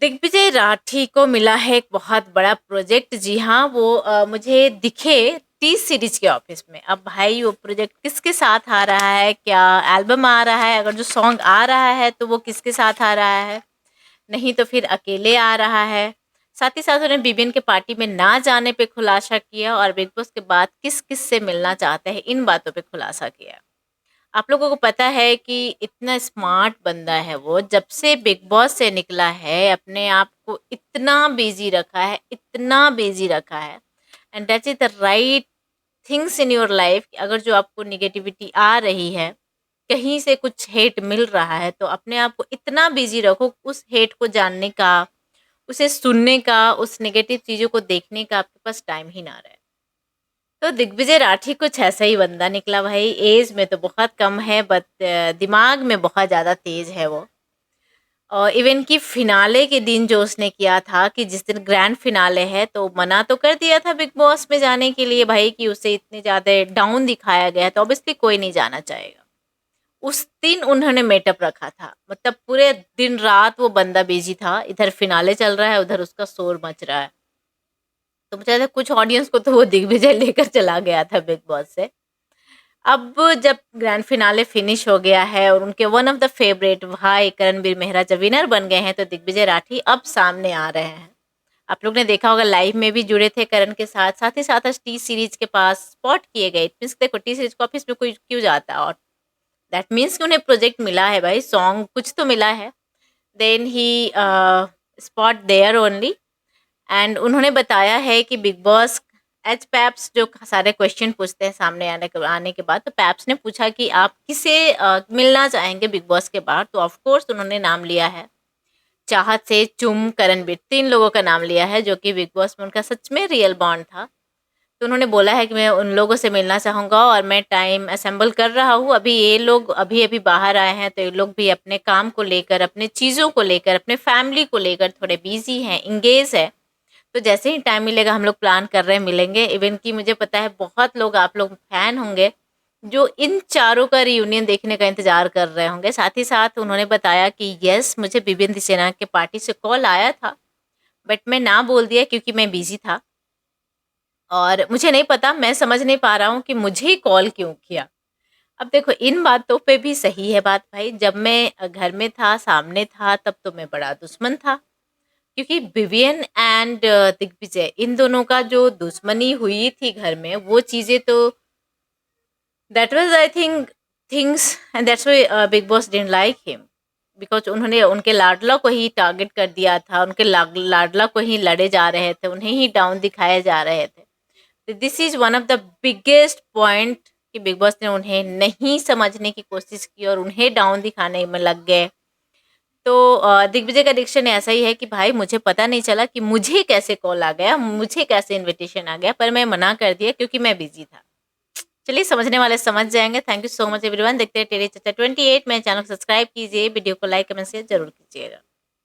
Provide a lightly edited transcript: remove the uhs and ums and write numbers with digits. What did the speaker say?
दिग्विजय राठी को मिला है एक बहुत बड़ा प्रोजेक्ट। जी हाँ, वो मुझे दिखे टी सीरीज के ऑफिस में। अब भाई वो प्रोजेक्ट किसके साथ आ रहा है, क्या एल्बम आ रहा है, अगर जो सॉन्ग आ रहा है तो वो किसके साथ आ रहा है, नहीं तो फिर अकेले आ रहा है। साथ ही साथ उन्होंने बीबीएन के पार्टी में ना जाने पे खुलासा किया और बिग बॉस के बाद किस किस से मिलना चाहते हैं इन बातों पे खुलासा किया। आप लोगों को पता है कि इतना स्मार्ट बंदा है वो, जब से बिग बॉस से निकला है अपने आप को इतना बिजी रखा है, इतना बिजी रखा है। And that's is the right things in your life. अगर जो आपको निगेटिविटी आ रही है, कहीं से कुछ हेट मिल रहा है, तो अपने आप को इतना बिजी रखो उस हेट को जानने का, उसे सुनने का, उस नेगेटिव चीज़ों को देखने का आपके पास टाइम ही ना रहे। तो दिग्विजय राठी कुछ ऐसा ही बंदा निकला भाई। एज में तो बहुत कम है, बट दिमाग में बहुत ज़्यादा तेज है वो। और इवन कि फिनाले के दिन जो उसने किया था कि जिस दिन ग्रैंड फिनाले है, तो मना तो कर दिया था बिग बॉस में जाने के लिए भाई, कि उसे इतने ज़्यादा डाउन दिखाया गया है, तो ऑब्वियसली कोई नहीं जाना चाहेगा। उस दिन उन्होंने मेटअप रखा था, मतलब पूरे दिन रात वो बंदा बिजी था, इधर फिनाले चल रहा है, उधर उसका शोर मच रहा है। तो मुझे लगता है कुछ ऑडियंस को तो वो दिग्विजय लेकर चला गया था बिग बॉस से। अब जब ग्रैंड फिनाले फिनिश हो गया है और उनके वन ऑफ द फेवरेट भाई करणवीर मेहरा जब विनर बन गए हैं, तो दिग्विजय राठी अब सामने आ रहे हैं। आप लोग ने देखा होगा, लाइव में भी जुड़े थे करण के साथ, साथ ही साथ टी सीरीज के पास स्पॉट किए गए। मीन्स देखो, टी सीरीज के ऑफिस में कोई क्यों जाता है, और दैट मीन्स कि उन्हें प्रोजेक्ट मिला है भाई, सॉन्ग कुछ तो मिला है। Then he spot there only. And उन्होंने बताया है कि बिग बॉस एच पैप्स जो सारे क्वेश्चन पूछते हैं सामने आने के बाद, तो पैप्स ने पूछा कि आप किसे मिलना चाहेंगे बिग बॉस के बाहर, तो ऑफ कोर्स उन्होंने नाम लिया है चाहत से चुम करणवीर, 3 लोगों का नाम लिया है जो कि बिग बॉस में उनका सच में रियल बॉन्ड था। तो उन्होंने बोला है कि मैं उन लोगों से मिलना चाहूँगा और मैं टाइम असेंबल कर रहा हूँ। अभी ये लोग अभी अभी बाहर आए हैं, तो ये लोग भी अपने काम को लेकर, अपने चीज़ों को लेकर, अपने फैमिली को लेकर थोड़े बिजी हैं, इंगेज है। तो जैसे ही टाइम मिलेगा हम लोग प्लान कर रहे हैं, मिलेंगे। इवन कि मुझे पता है बहुत लोग, आप लोग फैन होंगे जो इन चारों का रियूनियन देखने का इंतजार कर रहे होंगे। साथ ही साथ उन्होंने बताया कि यस, मुझे बिबिन सेना के पार्टी से कॉल आया था, बट मैं ना बोल दिया क्योंकि मैं बिजी था। और मुझे नहीं पता, मैं समझ नहीं पा रहा हूँ कि मुझे कॉल क्यों किया। अब देखो, इन बातों पे भी सही है बात भाई, जब मैं घर में था, सामने था, तब तो मैं बड़ा दुश्मन था। क्योंकि विवियन एंड दिग्विजय, इन दोनों का जो दुश्मनी हुई थी घर में, वो चीज़ें तो that was I think things, and that's why big boss didn't like him. Because उन्होंने उनके लाडला को ही टारगेट कर दिया था, उनके लाडला को ही लड़े जा रहे थे, उन्हें ही डाउन दिखाए जा रहे थे। This is one of the biggest point कि बिग बॉस ने उन्हें नहीं समझने की कोशिश की और उन्हें डाउन दिखाने में लग गए। तो दिग्विजय का डिक्शन ऐसा ही है कि भाई मुझे पता नहीं चला कि मुझे कैसे कॉल आ गया, मुझे कैसे इनविटेशन आ गया, पर मैं मना कर दिया क्योंकि मैं बिजी था। चलिए, समझने वाले समझ जाएंगे। Thank you so much everyone. देखते हैं टेढ़े चाचा 28। मेरे चैनल को सब्सक्राइब कीजिए, वीडियो को लाइक कमेंट शेयर जरूर कीजिएगा।